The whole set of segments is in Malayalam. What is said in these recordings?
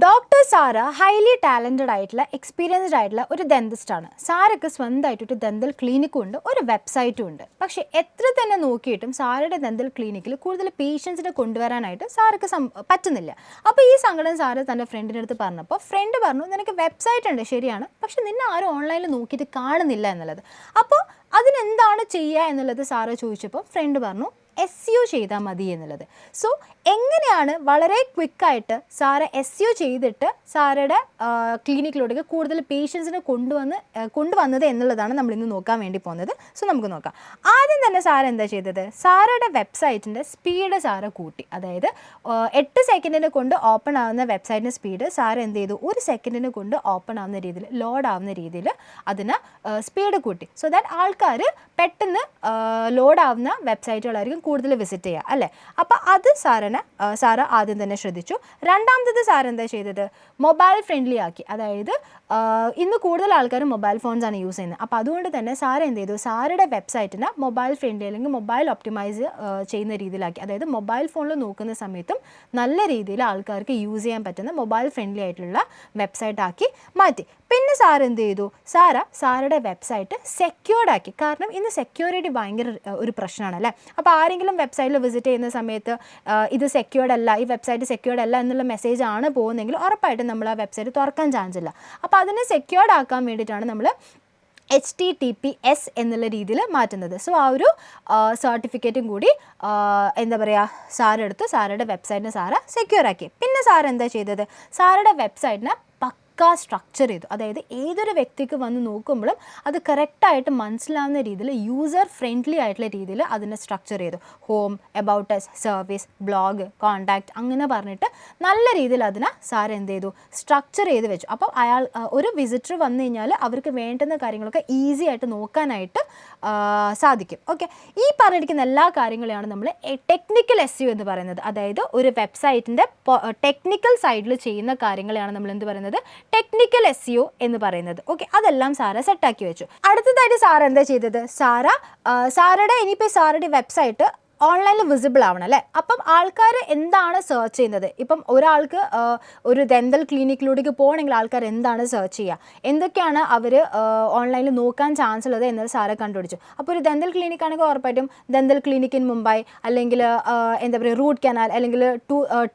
ഡോക്ടർ സാര ഹൈലി ടാലൻറ്റഡ് ആയിട്ടുള്ള എക്സ്പീരിയൻസ്ഡ് ആയിട്ടുള്ള ഒരു ഡെന്റിസ്റ്റാണ്. സാരക്ക് സ്വന്തമായിട്ടൊരു ഡെന്തൽ ക്ലിനിക്കും ഉണ്ട്, ഒരു വെബ്സൈറ്റും ഉണ്ട്. പക്ഷേ എത്ര തന്നെ നോക്കിയിട്ടും സാരയുടെ ഡെന്തൽ ക്ലിനിക്കിൽ കൂടുതൽ പേഷ്യൻസിനെ കൊണ്ടുവരാനായിട്ട് സാരക്ക് പറ്റുന്നില്ല. അപ്പോൾ ഈ സങ്കടം സാര തൻ്റെ ഫ്രണ്ടിൻ്റെ അടുത്ത് പറഞ്ഞപ്പോൾ ഫ്രണ്ട് പറഞ്ഞു, നിനക്ക് വെബ്സൈറ്റ് ഉണ്ട് ശരിയാണ്, പക്ഷെ നിന്നെ ആരും ഓൺലൈനിൽ നോക്കിയിട്ട് കാണുന്നില്ല എന്നുള്ളത്. അപ്പോൾ അതിനെന്താണ് ചെയ്യുക എന്നുള്ളത് സാര ചോദിച്ചപ്പോൾ ഫ്രണ്ട് പറഞ്ഞു SEO ചെയ്താൽ മതി എന്നുള്ളത്. സോ എങ്ങനെയാണ് വളരെ ക്വിക്കായിട്ട് സാര SEO ചെയ്തിട്ട് സാരയുടെ ക്ലിനിക്കിലോട്ടേക്ക് കൂടുതൽ പേഷ്യൻസിനെ കൊണ്ടുവന്നത് എന്നുള്ളതാണ് നമ്മളിന്ന് നോക്കാൻ വേണ്ടി പോകുന്നത്. സോ നമുക്ക് നോക്കാം. ആദ്യം തന്നെ സാര എന്താ ചെയ്തത്, സാരയുടെ വെബ്സൈറ്റിൻ്റെ സ്പീഡ് സാര കൂട്ടി. അതായത് 8 സെക്കൻഡിനെ കൊണ്ട് ഓപ്പൺ ആവുന്ന വെബ്സൈറ്റിൻ്റെ സ്പീഡ് സാര എന്ത് ചെയ്തു, 1 സെക്കൻഡിനെ കൊണ്ട് ഓപ്പൺ ആവുന്ന രീതിയിൽ, ലോഡ് ആവുന്ന രീതിയിൽ അതിന് സ്പീഡ് കൂട്ടി. സോ ദാറ്റ് ആൾക്കാർ പെട്ടെന്ന് ലോഡാവുന്ന വെബ്സൈറ്റുകളായിരിക്കും കൂടുതൽ വിസിറ്റ് ചെയ്യുക അല്ലേ. അപ്പോൾ അത് സാര ആദ്യം തന്നെ ശ്രദ്ധിച്ചു. രണ്ടാമത്തത് സാര എന്താ ചെയ്തത്, മൊബൈൽ ഫ്രണ്ട്ലി ആക്കി. അതായത് ഇന്ന് കൂടുതൽ ആൾക്കാർ മൊബൈൽ ഫോൺസ് ആണ് യൂസ് ചെയ്യുന്നത്. അപ്പോൾ അതുകൊണ്ട് തന്നെ സാര എന്ത് ചെയ്തു, സാരയുടെ വെബ്സൈറ്റിനെ മൊബൈൽ ഫ്രണ്ട്ലി അല്ലെങ്കിൽ മൊബൈൽ ഒപ്റ്റിമൈസ് ചെയ്യുന്ന രീതിയിലാക്കി. അതായത് മൊബൈൽ ഫോണിൽ നോക്കുന്ന സമയത്തും നല്ല രീതിയിൽ ആൾക്കാർക്ക് യൂസ് ചെയ്യാൻ പറ്റുന്ന മൊബൈൽ ഫ്രണ്ട്ലി ആയിട്ടുള്ള വെബ്സൈറ്റ് ആക്കി മാറ്റി. പിന്നെ സാര എന്ത് ചെയ്തു, സാരയുടെ വെബ്സൈറ്റ് സെക്യൂർഡ് ആക്കി. കാരണം ഇന്ന് സെക്യൂരിറ്റി ഭയങ്കര ഒരു പ്രശ്നമാണ് അല്ലേ. അപ്പോൾ ആരെങ്കിലും വെബ്സൈറ്റിൽ വിസിറ്റ് ചെയ്യുന്ന സമയത്ത് ഇത് സെക്യൂർഡ് അല്ല, ഈ വെബ്സൈറ്റ് സെക്യൂർഡ് അല്ല എന്നുള്ള മെസ്സേജ് ആണ് പോകുന്നതെങ്കിൽ ഉറപ്പായിട്ടും നമ്മൾ ആ വെബ്സൈറ്റ് തുറക്കാൻ ചാൻസ് ഇല്ല. അപ്പോൾ അതിനെ സെക്യൂർഡ് ആക്കാൻ വേണ്ടിയിട്ടാണ് നമ്മൾ HTTPS എന്നുള്ള രീതിയിൽ മാറ്റുന്നത്. സോ ആ ഒരു സർട്ടിഫിക്കറ്റും കൂടി എന്താ പറയുക സാര എടുത്ത് സാരയുടെ വെബ്സൈറ്റിനെ സാര സെക്യൂർ ആക്കി. പിന്നെ സാര എന്താ ചെയ്തത്, സാരയുടെ വെബ്സൈറ്റിനെ സ്ട്രക്ചർ ചെയ്തു. അതായത് ഏതൊരു വ്യക്തിക്ക് വന്ന് നോക്കുമ്പോഴും അത് കറക്റ്റായിട്ട് മനസ്സിലാവുന്ന രീതിയിൽ യൂസർ ഫ്രണ്ട്ലി ആയിട്ടുള്ള രീതിയിൽ അതിനെ സ്ട്രക്ചർ ചെയ്തു. Home, about us, service, blog, contact അങ്ങനെ പറഞ്ഞിട്ട് നല്ല രീതിയിൽ അതിനെ സാര എന്ത് ചെയ്തു, സ്ട്രക്ചർ ചെയ്ത് വെച്ചു. അപ്പോൾ ഒരു വിസിറ്റർ വന്നു കഴിഞ്ഞാൽ അവർക്ക് വേണ്ടുന്ന കാര്യങ്ങളൊക്കെ ഈസി ആയിട്ട് നോക്കാനായിട്ട് സാധിക്കും. ഓക്കെ, ഈ പറഞ്ഞിരിക്കുന്ന എല്ലാ കാര്യങ്ങളെയാണ് നമ്മൾ ടെക്നിക്കൽ SEO എന്ന് പറയുന്നത്. അതായത് ഒരു വെബ്സൈറ്റിൻ്റെ ടെക്നിക്കൽ സൈഡിൽ ചെയ്യുന്ന കാര്യങ്ങളെയാണ് നമ്മൾ എന്ത് പറയുന്നത്, ടെക്നിക്കൽ SEO എന്ന് പറയുന്നത്. ഓക്കെ, അതെല്ലാം സാര സെറ്റാക്കി വെച്ചു. അടുത്തതായിട്ട് സാര എന്താ ചെയ്തത്, സാരയുടെ ഇനിയിപ്പോൾ സാരയുടെ വെബ്സൈറ്റ് ഓൺലൈനിൽ വിസിബിൾ ആവണം അല്ലേ. അപ്പം ആൾക്കാർ എന്താണ് സെർച്ച് ചെയ്യുന്നത്, ഇപ്പം ഒരാൾക്ക് ഒരു ഡെന്തൽ ക്ലിനിക്കിലൂടെക്ക് പോകണമെങ്കിൽ ആൾക്കാർ എന്താണ് സെർച്ച് ചെയ്യുക, എന്തൊക്കെയാണ് അവർ ഓൺലൈനിൽ നോക്കാൻ ചാൻസ് ഉള്ളത് എന്നത് സാര കണ്ടുപിടിച്ചു. അപ്പോൾ ഒരു ഡെന്തൽ ക്ലിനിക് ആണെങ്കിൽ ഉറപ്പായിട്ടും ഡെന്തൽ ക്ലിനിക് ഇൻ മുംബൈ, അല്ലെങ്കിൽ എന്താ പറയുക റൂട്ട് കനാൽ, അല്ലെങ്കിൽ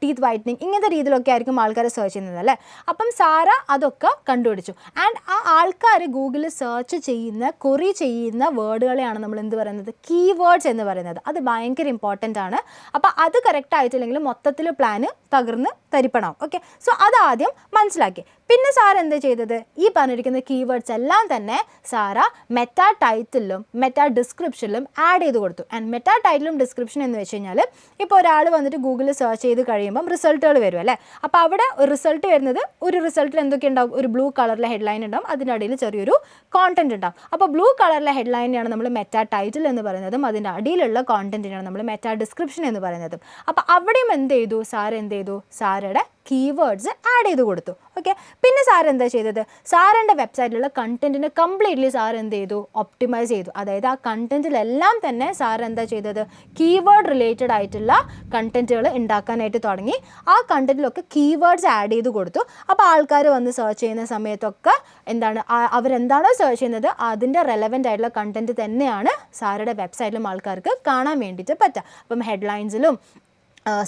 ടീത്ത് വൈറ്റനിങ്, ഇങ്ങനത്തെ രീതിയിലൊക്കെ ആയിരിക്കും ആൾക്കാർ സെർച്ച് ചെയ്യുന്നത് അല്ലേ. അപ്പം സാര അതൊക്കെ കണ്ടുപിടിച്ചു. ആൻഡ് ആ ആൾക്കാർ ഗൂഗിളിൽ സെർച്ച് ചെയ്യുന്ന ക്വറി ചെയ്യുന്ന വേർഡുകളെയാണ് നമ്മൾ എന്ത് പറയുന്നത്, കീവേഡ്സ് എന്ന് പറയുന്നത്. അത് ഭയങ്കര ഇമ്പോർട്ടൻ്റ് ആണ്. അപ്പോൾ അത് കറക്റ്റ് ആയിട്ടില്ലെങ്കിൽ മൊത്തത്തിൽ പ്ലാന് തകർന്ന് തരിപ്പണാവും. ഓക്കെ, സോ അതാദ്യം മനസ്സിലാക്കി. പിന്നെ സാര എന്താ ചെയ്തത്, ഈ പറഞ്ഞിരിക്കുന്ന കീവേഡ്സ് എല്ലാം തന്നെ സാര മെറ്റാ ടൈറ്റിലും മെറ്റാ ഡിസ്ക്രിപ്ഷനിലും ആഡ് ചെയ്ത് കൊടുത്തു. ആൻഡ് മെറ്റാ ടൈറ്റിലും ഡിസ്ക്രിപ്ഷൻ എന്ന് വെച്ച് കഴിഞ്ഞാൽ ഇപ്പോൾ ഒരാൾ വന്നിട്ട് ഗൂഗിളിൽ സെർച്ച് ചെയ്ത് കഴിയുമ്പം റിസൾട്ടുകൾ വരും അല്ലേ. അപ്പോൾ അവിടെ റിസൾട്ട് വരുന്നത്, ഒരു റിസൾട്ടിൽ എന്തൊക്കെ ഉണ്ടാവും, ഒരു ബ്ലൂ കളറിലെ ഹെഡ്ലൈൻ ഉണ്ടാവും, അതിൻ്റെ അടിയിൽ ചെറിയൊരു കോണ്ടന്റ് ഉണ്ടാവും. അപ്പോൾ ബ്ലൂ കളറിലെ ഹെഡ്ലൈനാണ് നമ്മൾ മെറ്റാ ടൈറ്റിൽ എന്ന് പറയുന്നതും അതിൻ്റെ അടിയിലുള്ള കോണ്ടന്റിനാണ് നമ്മൾ മെറ്റാ ഡിസ്ക്രിപ്ഷൻ എന്ന് പറയുന്നതും. അപ്പോൾ അവിടെയും എന്ത് ചെയ്തു, സാര എന്ത് ചെയ്തു, സാരയുടെ കീവേഡ്സ് ആഡ് ചെയ്ത് കൊടുത്തു. ഓക്കെ, പിന്നെ സാര എന്താ ചെയ്തത്, സാരൻ്റെ വെബ്സൈറ്റിലുള്ള കണ്ടന്റിന് കംപ്ലീറ്റ്ലി സാര എന്ത് ചെയ്തു, ഒപ്റ്റിമൈസ് ചെയ്തു. അതായത് ആ കണ്ടന്റിലെല്ലാം തന്നെ സാര എന്താ ചെയ്തത്, കീവേഡ് റിലേറ്റഡ് ആയിട്ടുള്ള കണ്ടന്റുകൾ ഉണ്ടാക്കാനായിട്ട് തുടങ്ങി. ആ കണ്ടന്റിലൊക്കെ കീവേഡ്സ് ആഡ് ചെയ്ത് കൊടുത്തു. അപ്പോൾ ആൾക്കാർ വന്ന് സെർച്ച് ചെയ്യുന്ന സമയത്തൊക്കെ എന്താണ്, അവരെന്താണോ സെർച്ച് ചെയ്യുന്നത് അതിൻ്റെ റെലവൻ്റ് ആയിട്ടുള്ള കണ്ടന്റ് തന്നെയാണ് സാരയുടെ വെബ്സൈറ്റിലും ആൾക്കാർക്ക് കാണാൻ വേണ്ടിയിട്ട് പറ്റുക. അപ്പം ഹെഡ്ലൈൻസിലും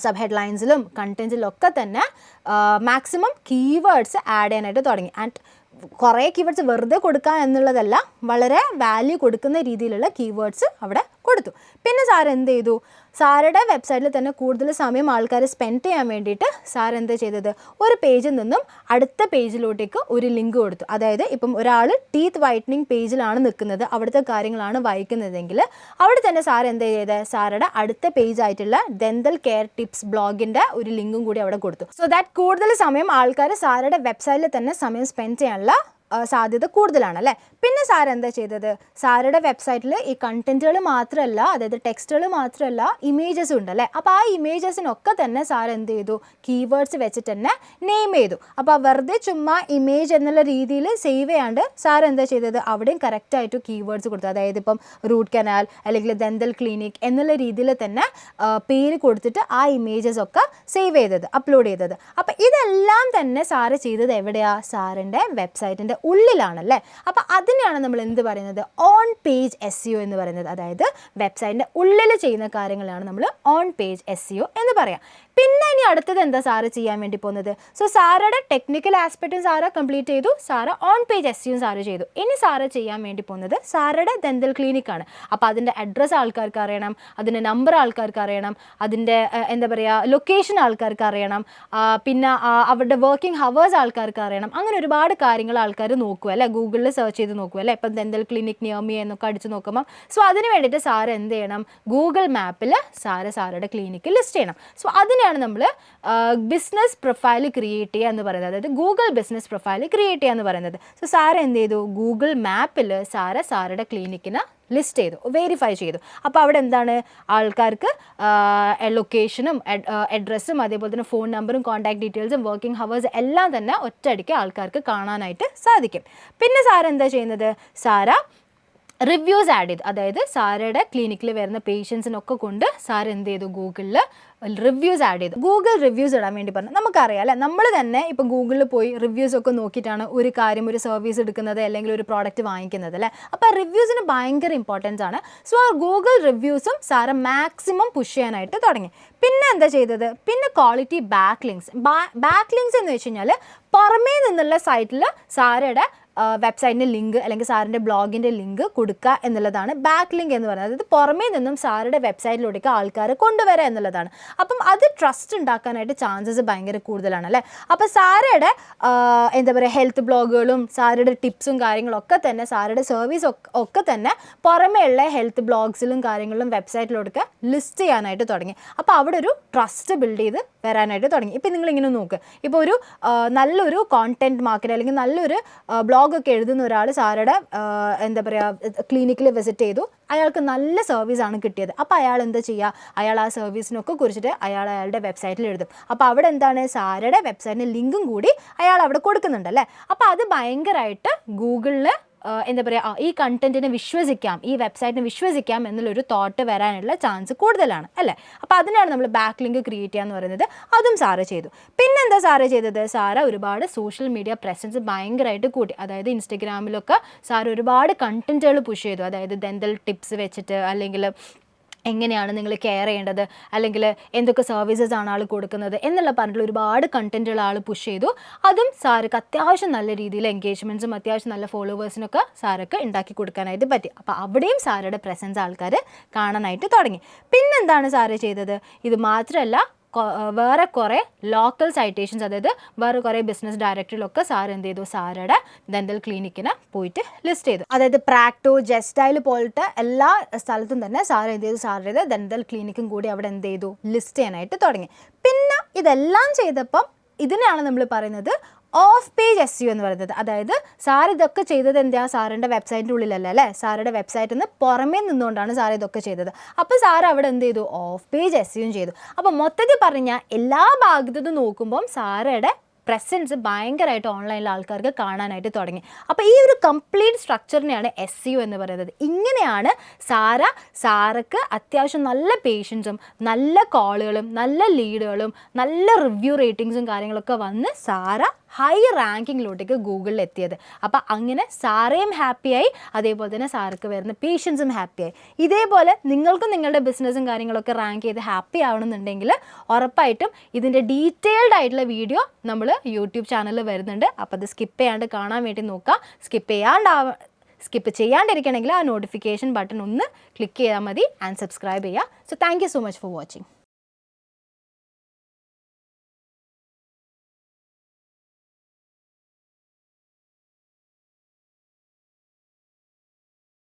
സബ് ഹെഡ്ലൈൻസിലും കണ്ടന്റിലൊക്കെ തന്നെ മാക്സിമം കീവേഡ്സ് ആഡ് ചെയ്യാനായിട്ട് തുടങ്ങി. ആൻഡ് കുറേ കീവേഡ്സ് വെറുതെ കൊടുക്കുക എന്നുള്ളതല്ല, വളരെ വാല്യൂ കൊടുക്കുന്ന രീതിയിലുള്ള കീവേഡ്സ് അവിടെ കൊടുത്തു. പിന്നെ സാര എന്ത് ചെയ്തു, സാരയുടെ വെബ്സൈറ്റിൽ തന്നെ കൂടുതൽ സമയം ആൾക്കാർ സ്പെൻഡ് ചെയ്യാൻ വേണ്ടിയിട്ട് സാര എന്താ ചെയ്തത്, ഒരു പേജിൽ നിന്നും അടുത്ത പേജിലോട്ടേക്ക് ഒരു ലിങ്ക് കൊടുത്തു. അതായത് ഇപ്പം ഒരാൾ ടീത്ത് വൈറ്റനിങ് പേജിലാണ് നിൽക്കുന്നത്, അവിടുത്തെ കാര്യങ്ങളാണ് വായിക്കുന്നതെങ്കിൽ അവിടെ തന്നെ സാര എന്താ ചെയ്തത്, സാരയുടെ അടുത്ത പേജായിട്ടുള്ള ഡെന്തൽ കെയർ ടിപ്സ് ബ്ലോഗിൻ്റെ ഒരു ലിങ്കും കൂടി അവിടെ കൊടുത്തു. സോ ദാറ്റ് കൂടുതൽ സമയം ആൾക്കാർ സാരയുടെ വെബ്സൈറ്റിൽ തന്നെ സമയം സ്പെൻഡ് ചെയ്യാനുള്ള സാധ്യത കൂടുതലാണ് അല്ലേ. പിന്നെ സാർ എന്താ ചെയ്തത്, സാറുടെ വെബ്സൈറ്റിൽ ഈ കണ്ടന്റുകൾ മാത്രമല്ല, അതായത് ടെക്സ്റ്റുകൾ മാത്രമല്ല, ഇമേജസ് ഉണ്ട് അല്ലേ. അപ്പോൾ ആ ഇമേജസിനൊക്കെ തന്നെ സാർ എന്ത് ചെയ്തു, കീവേഡ്സ് വെച്ചിട്ട് തന്നെ നെയിം ചെയ്തു. അപ്പോൾ വെറുതെ ചുമ്മാ ഇമേജ് എന്നുള്ള രീതിയിൽ സേവ് ചെയ്യാണ്ട് സാർ എന്താ ചെയ്തത്, അവിടെയും കറക്റ്റായിട്ട് കീവേഡ്സ് കൊടുത്തു. അതായത് ഇപ്പം റൂട്ട് കനാൽ അല്ലെങ്കിൽ ദന്തൽ ക്ലിനിക് എന്നുള്ള രീതിയിൽ തന്നെ പേര് കൊടുത്തിട്ട് ആ ഇമേജസ് ഒക്കെ സേവ് ചെയ്തത്, അപ്ലോഡ് ചെയ്തത്. അപ്പം ഇതെല്ലാം തന്നെ സാറ് ചെയ്തത് എവിടെയാ, സാറിൻ്റെ വെബ്സൈറ്റിൻ്റെ ഉള്ളിലാണല്ലേ. അപ്പോൾ അതിനെയാണ് നമ്മൾ എന്ത് പറയുന്നത്, ഓൺ പേജ് SEO എന്ന് പറയുന്നത്. അതായത് വെബ്സൈറ്റിൻ്റെ ഉള്ളിൽ ചെയ്യുന്ന കാര്യങ്ങളാണ് നമ്മൾ ഓൺ പേജ് SEO എന്ന് പറയാം. പിന്നെ ഇനി അടുത്തത് എന്താ സാറ് ചെയ്യാൻ വേണ്ടി പോകുന്നത്, സോ സാറുടെ ടെക്നിക്കൽ ആസ്പെക്റ്റും സാറ് കംപ്ലീറ്റ് ചെയ്തു, sir on page SEO sir ചെയ്തു. ഇനി സാറ് ചെയ്യാൻ വേണ്ടി പോകുന്നത് സാറുടെ ദന്തൽ ക്ലിനിക്കാണ്. അപ്പോൾ അതിൻ്റെ അഡ്രസ്സ് ആൾക്കാർക്ക് അറിയണം, അതിൻ്റെ നമ്പർ ആൾക്കാർക്ക് അറിയണം, അതിൻ്റെ എന്താ പറയുക ലൊക്കേഷൻ ആൾക്കാർക്ക് അറിയണം, പിന്നെ അവരുടെ വർക്കിംഗ് ഹവേഴ്സ് ആൾക്കാർക്ക് അറിയണം. അങ്ങനെ ഒരുപാട് കാര്യങ്ങൾ ആൾക്കാർ നോക്കുക അല്ലേ, ഗൂഗിളിൽ സെർച്ച് ചെയ്ത് നോക്കുക അല്ലേ. ഇപ്പം ദന്തൽ ക്ലിനിക് നിയർ മീ എന്നൊക്കെ അടിച്ച് നോക്കുമ്പം സോ അതിന് വേണ്ടിയിട്ട് സാറ് എന്ത് ചെയ്യണം, ഗൂഗിൾ മാപ്പിൽ സാറുടെ ക്ലിനിക്ക് ലിസ്റ്റ് ചെയ്യണം. സോ അതിനെയാണ് നമ്മൾ ബിസിനസ് പ്രൊഫൈൽ ക്രിയേറ്റ് ചെയ്യുക എന്ന് പറയുന്നത്, അതായത് ഗൂഗിൾ ബിസിനസ് പ്രൊഫൈൽ ക്രിയേറ്റ് ചെയ്യുക എന്ന് പറയുന്നത്. സോ സാറ് എന്ത് ചെയ്തു, ഗൂഗിൾ മാപ്പിൽ സാറുടെ ക്ലിനിക്കിന് ലിസ്റ്റ് ചെയ്തു, വെരിഫൈ ചെയ്തു. അപ്പോൾ അവിടെ എന്താണ്, ആൾക്കാർക്ക് ലൊക്കേഷനും അഡ്രസ്സും അതേപോലെ തന്നെ ഫോൺ നമ്പറും കോൺടാക്ട് ഡീറ്റെയിൽസും വർക്കിംഗ് ഹവേഴ്സ് എല്ലാം തന്നെ ഒറ്റയടിക്ക് ആൾക്കാർക്ക് കാണാനായിട്ട് സാധിക്കും. പിന്നെ സാർ എന്താ ചെയ്യുന്നത്, സാറ റിവ്യൂസ് ആഡ് ചെയ്തു. അതായത് സാറുടെ ക്ലിനിക്കിൽ വരുന്ന പേഷ്യൻസിനൊക്കെ കൊണ്ട് സാർ എന്ത് ചെയ്തു, ഗൂഗിളിൽ റിവ്യൂസ് ആഡ് ചെയ്തു. ഗൂഗിൾ റിവ്യൂസ് ഇടാൻ വേണ്ടി പറഞ്ഞു. നമുക്കറിയാം അല്ലേ, നമ്മൾ തന്നെ ഇപ്പോൾ ഗൂഗിളിൽ പോയി റിവ്യൂസ് ഒക്കെ നോക്കിയിട്ടാണ് ഒരു കാര്യം, ഒരു സർവീസ് എടുക്കുന്നത് അല്ലെങ്കിൽ ഒരു പ്രോഡക്റ്റ് വാങ്ങിക്കുന്നത് അല്ലേ. അപ്പോൾ റിവ്യൂസിന് ഭയങ്കര ഇമ്പോർട്ടൻസ് ആണ്. സോ ഗൂഗിൾ റിവ്യൂസും സാറ് മാക്സിമം പുഷ് ചെയ്യാനായിട്ട് തുടങ്ങി. പിന്നെ എന്താ ചെയ്തത്, പിന്നെ ക്വാളിറ്റി ബാക്ക് ലിങ്ക്സ് എന്ന് വെച്ച് കഴിഞ്ഞാൽ പുറമേ നിന്നുള്ള സൈറ്റിൽ സാറുടെ വെബ്സൈറ്റിൻ്റെ ലിങ്ക് അല്ലെങ്കിൽ സാറിൻ്റെ ബ്ലോഗിൻ്റെ ലിങ്ക് കൊടുക്കുക എന്നുള്ളതാണ് ബാക്ക് ലിങ്ക് എന്ന് പറയുന്നത്. അതായത് പുറമേ നിന്നും സാറുടെ വെബ്സൈറ്റിലൂടെയൊക്കെ ആൾക്കാർ കൊണ്ടുവരിക എന്നുള്ളതാണ്. അപ്പം അത് ട്രസ്റ്റ് ഉണ്ടാക്കാനായിട്ട് ചാൻസസ് ഭയങ്കര കൂടുതലാണ് അല്ലേ. അപ്പോൾ സാറുടെ എന്താ പറയുക ഹെൽത്ത് ബ്ലോഗുകളും സാറുടെ ടിപ്സും കാര്യങ്ങളൊക്കെ തന്നെ സാറുടെ സർവീസ് ഒക്കെ തന്നെ പുറമേ ഉള്ള ഹെൽത്ത് ബ്ലോഗ്സിലും കാര്യങ്ങളിലും വെബ്സൈറ്റിലൂടെയൊക്കെ ലിസ്റ്റ് ചെയ്യാനായിട്ട് തുടങ്ങി. അപ്പോൾ അവിടെ ഒരു ട്രസ്റ്റ് ബിൽഡ് ചെയ്ത് വരാനായിട്ട് തുടങ്ങി. ഇപ്പം നിങ്ങളിങ്ങനെ നോക്ക്, ഇപ്പോൾ ഒരു നല്ലൊരു കോണ്ടൻറ്റ് മാർക്കറ്റ് അല്ലെങ്കിൽ നല്ലൊരു ബ്ലോഗൊക്കെ എഴുതുന്ന ഒരാൾ സാറുടെ എന്താ പറയുക ക്ലിനിക്കിൽ വിസിറ്റ് ചെയ്തു, അയാൾക്ക് നല്ല സർവീസാണ് കിട്ടിയത്. അപ്പോൾ അയാൾ എന്താ ചെയ്യുക, അയാൾ ആ സർവീസിനൊക്കെ കുറിച്ചിട്ട് അയാളുടെ വെബ്സൈറ്റിൽ എഴുതും. അപ്പോൾ അവിടെ എന്താണ്, സാറുടെ വെബ്സൈറ്റിൻ്റെ ലിങ്കും കൂടി അയാൾ അവിടെ കൊടുക്കുന്നുണ്ടല്ലേ. അപ്പോൾ അത് ഭയങ്കരമായിട്ട് ഗൂഗിളിൽ എന്താ പറയുക ഈ കണ്ടന്റിനെ വിശ്വസിക്കാം, ഈ വെബ്സൈറ്റിനെ വിശ്വസിക്കാം എന്നുള്ളൊരു തോട്ട് വരാനുള്ള ചാൻസ് കൂടുതലാണ് അല്ലേ. അപ്പോൾ അതിനാണ് നമ്മൾ ബാക്ക് ലിങ്ക് ക്രിയേറ്റ് ചെയ്യുക എന്ന് പറയുന്നത്. അതും സാറ് ചെയ്തു. പിന്നെന്താ സാറ് ചെയ്തത്, സാറ് ഒരുപാട് സോഷ്യൽ മീഡിയ പ്രസൻസ് ഭയങ്കരമായിട്ട് കൂട്ടി. അതായത് ഇൻസ്റ്റഗ്രാമിലൊക്കെ സാർ ഒരുപാട് കണ്ടന്റുകൾ പുഷ് ചെയ്തു. അതായത് ദന്തൽ ടിപ്സ് വെച്ചിട്ട് അല്ലെങ്കിൽ എങ്ങനെയാണ് നിങ്ങൾ കെയർ ചെയ്യേണ്ടത് അല്ലെങ്കിൽ എന്തൊക്കെ സർവീസസ് ആണ് ആൾ കൊടുക്കുന്നത് എന്നുള്ള പറഞ്ഞിട്ടുള്ള ഒരുപാട് കണ്ടന്റുകൾ ആൾ പുഷ് ചെയ്തു. അതും സാർക്ക് അത്യാവശ്യം നല്ല രീതിയിൽ എൻഗേജ്മെൻറ്റ്സും അത്യാവശ്യം നല്ല ഫോളോവേഴ്സിനൊക്കെ സാർക്ക് ഉണ്ടാക്കി കൊടുക്കാനായിട്ട് പറ്റി. അപ്പോൾ അവിടെയും സാറുടെ പ്രസൻസ് ആൾക്കാർ കാണാനായിട്ട് തുടങ്ങി. പിന്നെന്താണ് സാറ് ചെയ്തത്, ഇത് മാത്രമല്ല വേറെ കുറേ ലോക്കൽ സൈറ്റേഷൻസ്, അതായത് വേറെ കുറേ ബിസിനസ് ഡയറക്ടറിലൊക്കെ സാർ എന്ത് ചെയ്തു, സാറുടെ ദന്തൽ ക്ലിനിക്കിന് പോയിട്ട് ലിസ്റ്റ് ചെയ്തു. അതായത് പ്രാക്ടോ, ജസ്റ്റൈൽ പോലത്തെ എല്ലാ സ്ഥലത്തും തന്നെ സാർ എന്ത് ചെയ്തു, സാറുടെ ദന്തൽ ക്ലിനിക്കും കൂടി അവിടെ എന്ത് ചെയ്തു, ലിസ്റ്റ് ചെയ്യാനായിട്ട് തുടങ്ങി. പിന്നെ ഇതെല്ലാം ചെയ്തപ്പം ഇതിനെയാണ് നമ്മൾ പറയുന്നത് ഓഫ് പേജ് SEO എന്ന് പറയുന്നത്. അതായത് സാർ ഇതൊക്കെ ചെയ്തത് എന്താ, സാറിൻ്റെ വെബ്സൈറ്റിൻ്റെ ഉള്ളിലല്ല അല്ലേ, സാറുടെ വെബ്സൈറ്റിൽ നിന്ന് പുറമേ നിന്നുകൊണ്ടാണ് സാർ ഇതൊക്കെ ചെയ്തത്. അപ്പോൾ സാർ അവിടെ എന്ത് ചെയ്തു, ഓഫ് പേജ് SEO ചെയ്തു. അപ്പോൾ മൊത്തത്തിൽ പറഞ്ഞാൽ എല്ലാ ഭാഗത്തും നോക്കുമ്പം സാറുടെ പ്രസൻസ് ഭയങ്കരമായിട്ട് ഓൺലൈനിൽ ആൾക്കാർക്ക് കാണാനായിട്ട് തുടങ്ങി. അപ്പോൾ ഈ ഒരു കംപ്ലീറ്റ് സ്ട്രക്ചറിനെയാണ് SEO എന്ന് പറയുന്നത്. ഇങ്ങനെയാണ് സാർക്ക് അത്യാവശ്യം നല്ല പേഷ്യൻസും നല്ല കോളുകളും നല്ല ലീഡുകളും നല്ല റിവ്യൂ റേറ്റിംഗ്സും കാര്യങ്ങളൊക്കെ വന്ന് സാറ ഹൈ റാങ്കിങ്ങിലോട്ടേക്ക് ഗൂഗിളിൽ എത്തിയത്. അപ്പോൾ അങ്ങനെ സാറേയും ഹാപ്പിയായി, അതേപോലെ തന്നെ സാർക്ക് വരുന്ന പേഷ്യൻസും ഹാപ്പിയായി. ഇതേപോലെ നിങ്ങൾക്കും നിങ്ങളുടെ ബിസിനസ്സും കാര്യങ്ങളൊക്കെ റാങ്ക് ചെയ്ത് ഹാപ്പി ആവണമെന്നുണ്ടെങ്കിൽ ഉറപ്പായിട്ടും ഇതിൻ്റെ ഡീറ്റെയിൽഡ് ആയിട്ടുള്ള വീഡിയോ നമ്മൾ യൂട്യൂബ് ചാനലിൽ വരുന്നുണ്ട്. അപ്പോൾ അത് സ്കിപ്പ് ചെയ്യാണ്ട് കാണാൻ വേണ്ടി നോക്കുക. സ്കിപ്പ് ചെയ്യാണ്ടിരിക്കണമെങ്കിൽ ആ നോട്ടിഫിക്കേഷൻ ബട്ടൺ ഒന്ന് ക്ലിക്ക് ചെയ്താൽ മതി ആൻഡ് സബ്സ്ക്രൈബ് ചെയ്യുക. So thank you so much for watching.